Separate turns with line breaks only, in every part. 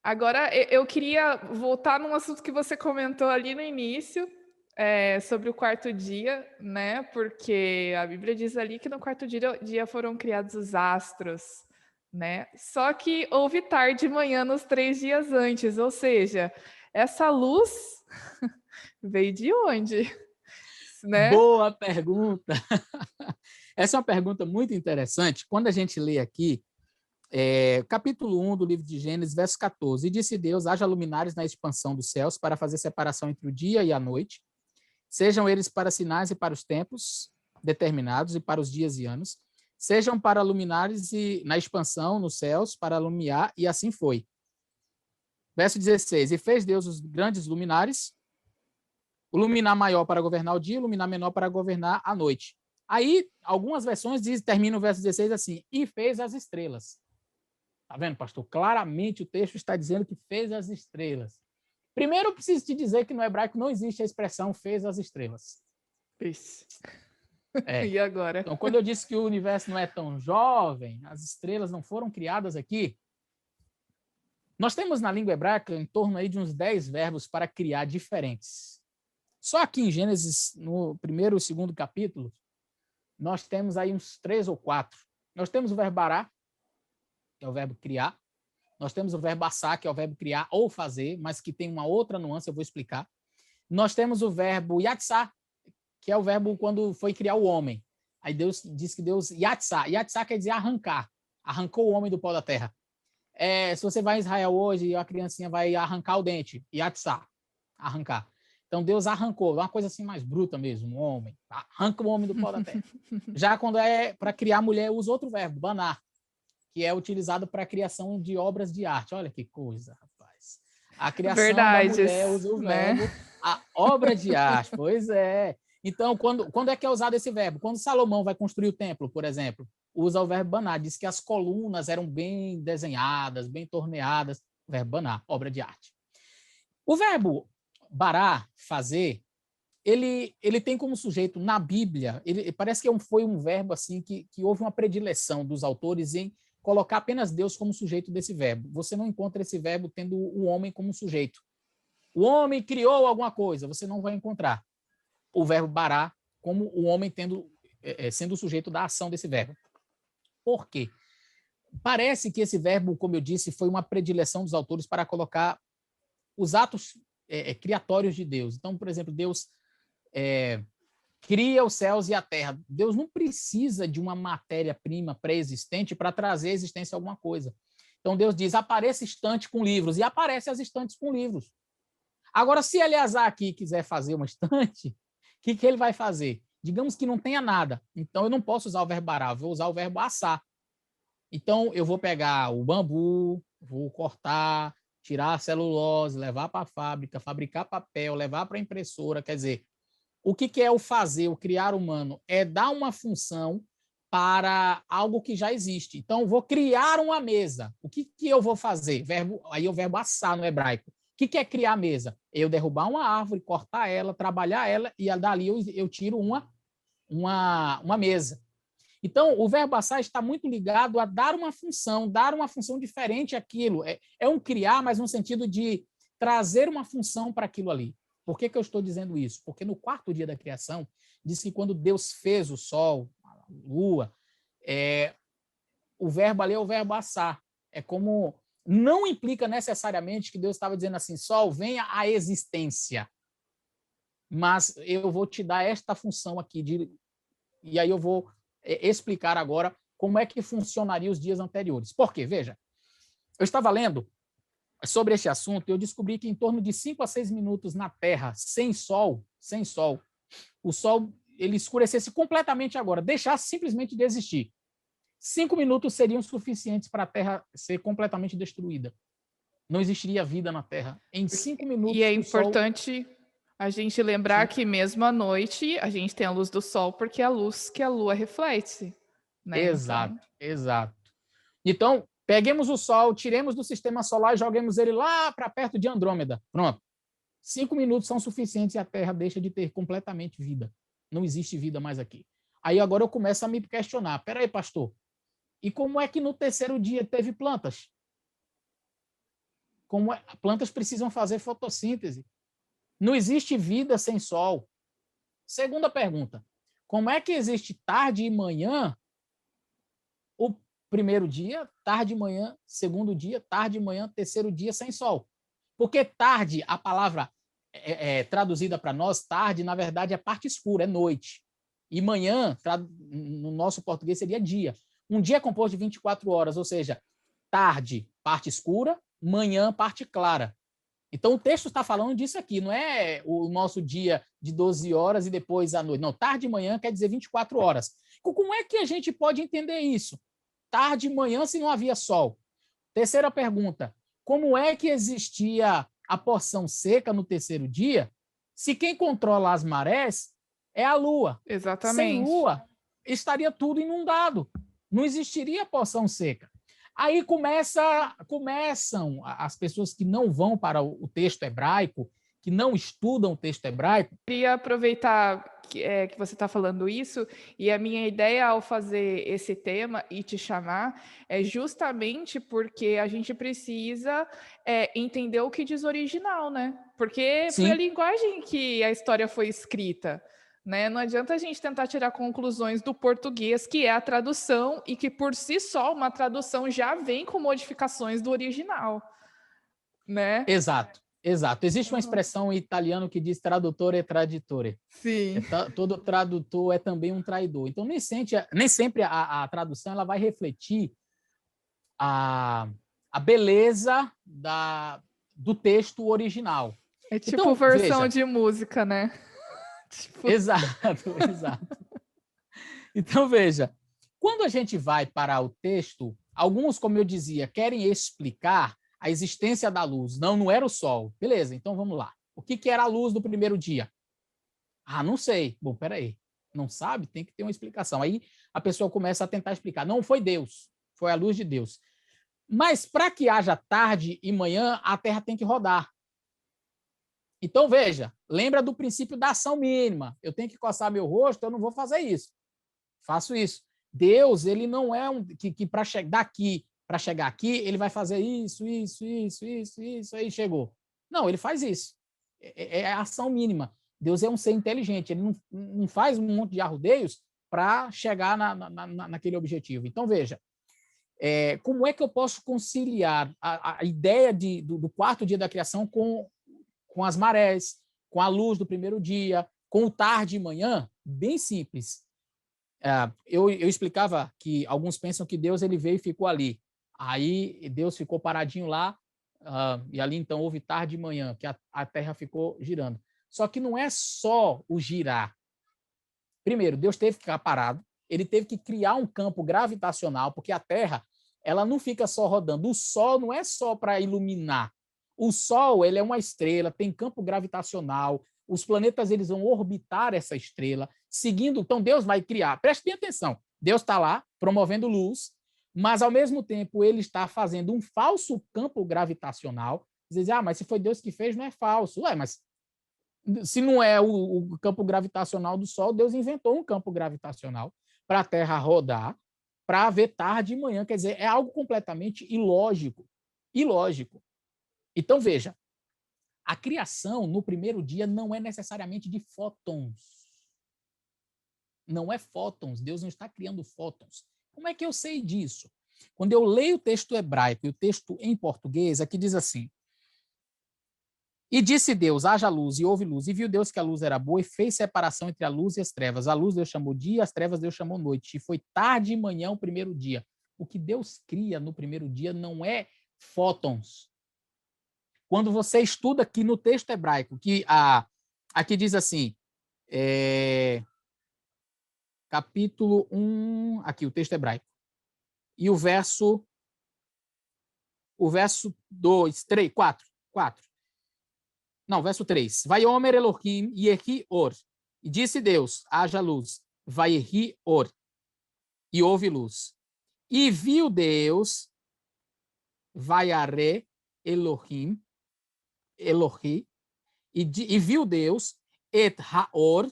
Agora, eu queria voltar num assunto que você comentou ali no início, sobre o quarto dia, né, porque a Bíblia diz ali que no quarto dia foram criados os astros, né. Só que houve tarde e manhã nos 3 dias antes, ou seja, essa luz veio de onde, né?
Boa pergunta. Essa é uma pergunta muito interessante. Quando a gente lê aqui, capítulo 1 do livro de Gênesis, verso 14: "E disse Deus: haja luminares na expansão dos céus, para fazer separação entre o dia e a noite, sejam eles para sinais e para os tempos determinados, e para os dias e anos, sejam para luminares e na expansão nos céus, para alumiar, e assim foi." Verso 16: "E fez Deus os grandes luminares, o luminar maior para governar o dia, o luminar menor para governar a noite." Aí, algumas versões terminam o verso 16 assim: "E fez as estrelas." Tá vendo, pastor? Claramente o texto está dizendo que fez as estrelas. Primeiro, eu preciso te dizer que no hebraico não existe a expressão fez as estrelas.
Vixe,
É.
e agora?
Então, quando eu disse que o universo não é tão jovem, as estrelas não foram criadas aqui, nós temos na língua hebraica em torno aí de uns 10 verbos para criar diferentes. Só aqui em Gênesis, no primeiro e segundo capítulo, nós temos aí uns 3 ou 4. Nós temos o verbo bará, que é o verbo criar. Nós temos o verbo assar, que é o verbo criar ou fazer, mas que tem uma outra nuance, eu vou explicar. Nós temos o verbo yatsá, que é o verbo quando foi criar o homem. Aí Deus diz que Deus yatsá. Yatsá quer dizer arrancar. Arrancou o homem do pó da terra. Se você vai em Israel hoje e a criancinha vai arrancar o dente, yatsá, arrancar. Então Deus arrancou, uma coisa assim mais bruta mesmo, um homem. Arranca o homem do pó da terra. Já quando é para criar mulher, usa outro verbo, banar, que é utilizado para a criação de obras de arte. Olha que coisa, rapaz. A criação da mulher
Verdades,
usa o
né?
verbo a obra de arte. Pois é. Então, quando é que é usado esse verbo? Quando Salomão vai construir o templo, por exemplo, usa o verbo banar. Diz que as colunas eram bem desenhadas, bem torneadas. O verbo banar, obra de arte. O verbo bará, fazer, ele tem como sujeito na Bíblia, ele parece que foi um verbo assim que houve uma predileção dos autores em colocar apenas Deus como sujeito desse verbo. Você não encontra esse verbo tendo o homem como sujeito. O homem criou alguma coisa, você não vai encontrar o verbo bará como o homem sendo o sujeito da ação desse verbo. Por quê? Parece que esse verbo, como eu disse, foi uma predileção dos autores para colocar os atos criatórios de Deus. Então, por exemplo, Deus cria os céus e a terra. Deus não precisa de uma matéria-prima pré-existente para trazer à existência alguma coisa. Então Deus diz: apareça estante com livros, e aparece as estantes com livros. Agora, se Eleazar aqui quiser fazer uma estante, o que ele vai fazer? Digamos que não tenha nada. Então eu não posso usar o verbo bará, vou usar o verbo assar. Então eu vou pegar o bambu, vou cortar, tirar a celulose, levar para a fábrica, fabricar papel, levar para a impressora. Quer dizer, o que é o fazer, o criar humano? É dar uma função para algo que já existe. Então, vou criar uma mesa. O que eu vou fazer? Aí é o verbo assar no hebraico. O que é criar a mesa? Eu derrubar uma árvore, cortar ela, trabalhar ela, e dali eu tiro uma mesa. Então, o verbo assar está muito ligado a dar uma função diferente àquilo. É um criar, mas no sentido de trazer uma função para aquilo ali. Por que eu estou dizendo isso? Porque no quarto dia da criação, diz que quando Deus fez o sol, a lua, o verbo ali é o verbo assar. É como. Não implica necessariamente que Deus estava dizendo assim: sol, venha à existência. Mas eu vou te dar esta função aqui. E aí eu vou explicar agora como é que funcionaria os dias anteriores. Por quê? Veja, eu estava lendo sobre este assunto e eu descobri que em torno de 5 a 6 minutos na Terra, sem sol, o sol ele escurecesse completamente agora, deixasse simplesmente de existir. 5 minutos seriam suficientes para a Terra ser completamente destruída. Não existiria vida na Terra. Em 5
E
minutos
é
que o sol...
importante a gente lembrar
Sim,
que mesmo à noite a gente tem a luz do sol, porque é a luz que a lua reflete, né,
exato,
então
exato. Então, peguemos o Sol, tiremos do sistema solar e joguemos ele lá para perto de Andrômeda. Pronto. 5 minutos são suficientes e a Terra deixa de ter completamente vida. Não existe vida mais aqui. Aí agora eu começo a me questionar. Peraí, pastor, e como é que no terceiro dia teve plantas? plantas precisam fazer fotossíntese. Não existe vida sem sol. Segunda pergunta, como é que existe tarde e manhã, o primeiro dia, tarde e manhã, segundo dia, tarde e manhã, terceiro dia sem sol? Porque tarde, a palavra traduzida para nós, tarde, na verdade, é parte escura, é noite. E manhã, no nosso português, seria dia. Um dia é composto de 24 horas, ou seja, tarde, parte escura, manhã, parte clara. Então, o texto está falando disso aqui, não é o nosso dia de 12 horas e depois à noite. Não, tarde e manhã quer dizer 24 horas. Como é que a gente pode entender isso? Tarde e manhã se não havia sol. Terceira pergunta, como é que existia a porção seca no terceiro dia, se quem controla as marés é a lua? Sem
Exatamente.
lua, estaria tudo inundado. Não existiria porção seca. Aí começam as pessoas que não vão para o texto hebraico, que não estudam o texto hebraico.
Queria aproveitar que você está falando isso, e a minha ideia ao fazer esse tema e te chamar é justamente porque a gente precisa entender o que diz o original, né? Porque foi a
Sim,
linguagem que a história foi escrita. Né? Não adianta a gente tentar tirar conclusões do português, que é a tradução, e que por si só uma tradução já vem com modificações do original, né?
exato, exato. Existe uma
Uhum.
expressão em italiano que diz traduttore e traditore.
Sim.
Todo tradutor é também um traidor. Então, nem sempre a tradução ela vai refletir a beleza do texto original.
É tipo
Então,
versão
veja.
de música, né? Tipo...
Exato, exato. Então, veja, quando a gente vai para o texto, alguns, como eu dizia, querem explicar a existência da luz. Não, não era o sol. Beleza, então vamos lá. O que era a luz do primeiro dia? Ah, não sei. Bom, peraí. Não sabe? Tem que ter uma explicação. Aí a pessoa começa a tentar explicar. Não foi Deus, foi a luz de Deus. Mas para que haja tarde e manhã, a Terra tem que rodar. Então, veja, lembra do princípio da ação mínima. Eu tenho que coçar meu rosto, eu não vou fazer isso. Faço isso. Deus, ele não é que para chegar aqui, ele vai fazer isso, aí chegou. Não, ele faz isso. É a ação mínima. Deus é um ser inteligente, ele não faz um monte de arrudeios para chegar naquele objetivo. Então, veja, como é que eu posso conciliar a ideia do quarto dia da criação com as marés, com a luz do primeiro dia, com o tarde e manhã? Bem simples. Eu explicava que alguns pensam que Deus ele veio e ficou ali. Aí Deus ficou paradinho lá, e ali então houve tarde e manhã, que a Terra ficou girando. Só que não é só o girar. Primeiro, Deus teve que ficar parado, ele teve que criar um campo gravitacional, porque a Terra ela não fica só rodando. O Sol não é só para iluminar. O Sol ele é uma estrela, tem campo gravitacional, os planetas eles vão orbitar essa estrela, seguindo. Então, Deus vai criar. Preste bem atenção. Deus está lá promovendo luz, mas, ao mesmo tempo, ele está fazendo um falso campo gravitacional. Você diz, mas se foi Deus que fez, não é falso. Mas se não é o campo gravitacional do Sol, Deus inventou um campo gravitacional para a Terra rodar, para haver tarde e manhã. Quer dizer, é algo completamente ilógico. Ilógico. Então, veja, a criação no primeiro dia não é necessariamente de fótons. Não é fótons. Deus não está criando fótons. Como é que eu sei disso? Quando eu leio o texto hebraico e o texto em português, aqui diz assim: e disse Deus, haja luz, e houve luz. E viu Deus que a luz era boa, e fez separação entre a luz e as trevas. A luz Deus chamou dia, as trevas Deus chamou noite. E foi tarde e manhã o primeiro dia. O que Deus cria no primeiro dia não é fótons. Quando você estuda aqui no texto hebraico, que aqui diz assim, capítulo 1, aqui o texto hebraico, e o verso 2, 3, 4. Não, verso 3. Vaiomer Elohim yehi or. E disse Deus, haja luz. Vaiehi or. E houve luz. E viu Deus, vaiare Elohim, Elohi, e viu Deus, et haor,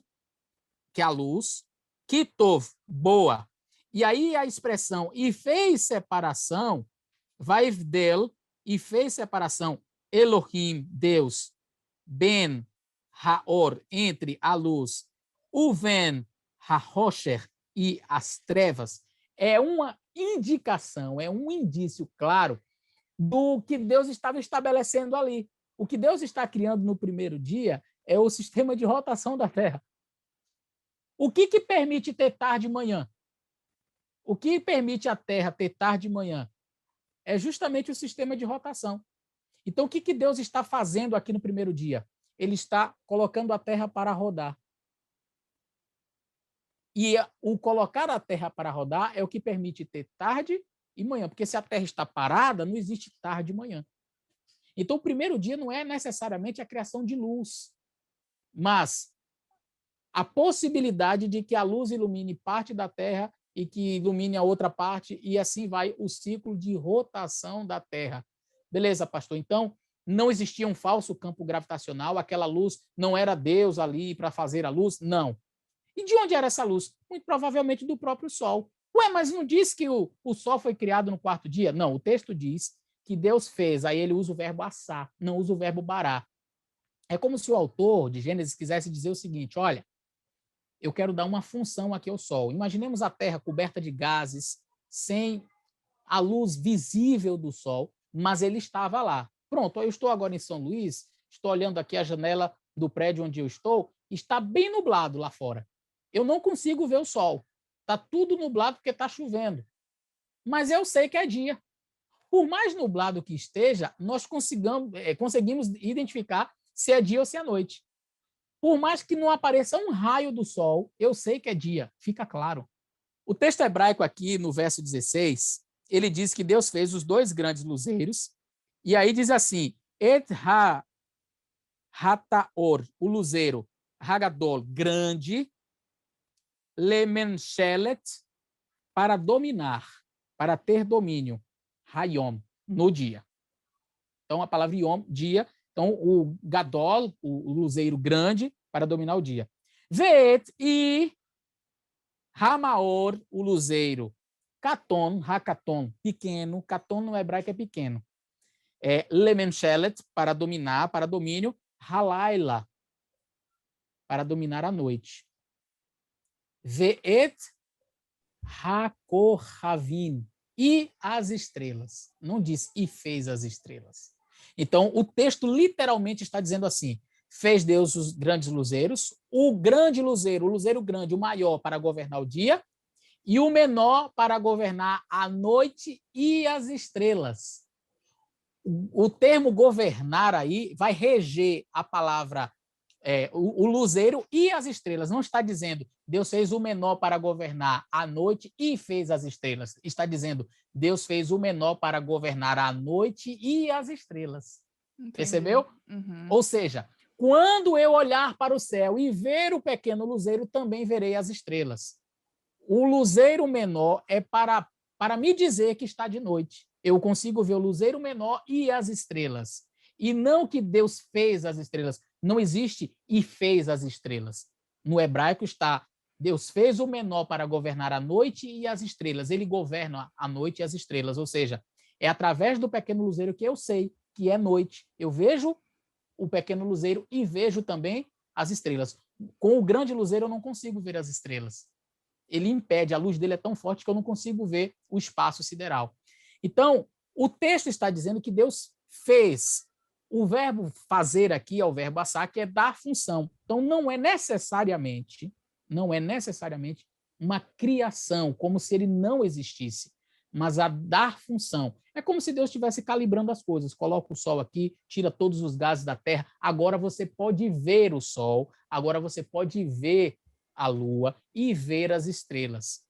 que é a luz, kitov, boa. E aí a expressão, e fez separação, vaivdel, e fez separação Elohim, Deus, Ben Haor, entre a luz, Uven Hahosher, e as trevas, é uma indicação, é um indício claro do que Deus estava estabelecendo ali. O que Deus está criando no primeiro dia é o sistema de rotação da Terra. O que permite ter tarde e manhã? O que permite a Terra ter tarde e manhã? É justamente o sistema de rotação. Então, o que Deus está fazendo aqui no primeiro dia? Ele está colocando a Terra para rodar. E o colocar a Terra para rodar é o que permite ter tarde e manhã, porque se a Terra está parada, não existe tarde e manhã. Então, o primeiro dia não é necessariamente a criação de luz, mas a possibilidade de que a luz ilumine parte da Terra e que ilumine a outra parte, e assim vai o ciclo de rotação da Terra. Beleza, pastor? Então, não existia um falso campo gravitacional, aquela luz não era Deus ali para fazer a luz? Não. E de onde era essa luz? Muito provavelmente do próprio Sol. Ué, mas não diz que o Sol foi criado no quarto dia? Não, o texto diz que Deus fez, aí ele usa o verbo assar, não usa o verbo bará. É como se o autor de Gênesis quisesse dizer o seguinte, olha, eu quero dar uma função aqui ao Sol. Imaginemos a Terra coberta de gases, sem a luz visível do Sol, mas ele estava lá. Pronto, eu estou agora em São Luís, estou olhando aqui a janela do prédio onde eu estou, está bem nublado lá fora. Eu não consigo ver o sol. Está tudo nublado porque está chovendo. Mas eu sei que é dia. Por mais nublado que esteja, nós conseguimos identificar se é dia ou se é noite. Por mais que não apareça um raio do sol, eu sei que é dia. Fica claro. O texto hebraico aqui, no verso 16, ele diz que Deus fez os dois grandes luzeiros, e aí diz assim, Et ha-hataor, o luzeiro, Hagadol, grande, Lemenchelet, para dominar, para ter domínio, Hayom, no dia. Então, a palavra Yom, dia. Então, o Gadol, o luzeiro grande, para dominar o dia. Veet e Hamaor, o luzeiro, Katon, Hakaton, pequeno. Katon no hebraico é pequeno. Lemenchelet, para dominar, para domínio, Halaila, para dominar a noite. Veet Hakohavim, e as estrelas. Não diz e fez as estrelas. Então, o texto literalmente está dizendo assim, fez Deus os grandes luzeiros, o grande luzeiro, o luzeiro grande, o maior para governar o dia, e o menor para governar a noite e as estrelas. O termo governar aí vai reger a palavra o luzeiro e as estrelas. Não está dizendo Deus fez o menor para governar a noite e fez as estrelas. Está dizendo Deus fez o menor para governar a noite e as estrelas. Entendi. Percebeu? Uhum. Ou seja, quando eu olhar para o céu e ver o pequeno luzeiro, também verei as estrelas. O luzeiro menor é para me dizer que está de noite. Eu consigo ver o luzeiro menor e as estrelas. E não que Deus fez as estrelas. Não existe e fez as estrelas. No hebraico está, Deus fez o menor para governar a noite e as estrelas. Ele governa a noite e as estrelas. Ou seja, é através do pequeno luzeiro que eu sei que é noite. Eu vejo o pequeno luzeiro e vejo também as estrelas. Com o grande luzeiro eu não consigo ver as estrelas. Ele impede, a luz dele é tão forte que eu não consigo ver o espaço sideral. Então, o texto está dizendo que Deus fez. O verbo fazer aqui é o verbo assar, que é dar função. Então, não é necessariamente uma criação, como se ele não existisse, mas a dar função. É como se Deus estivesse calibrando as coisas. Coloca o sol aqui, tira todos os gases da terra, agora você pode ver o sol, agora você pode ver a lua e ver as estrelas.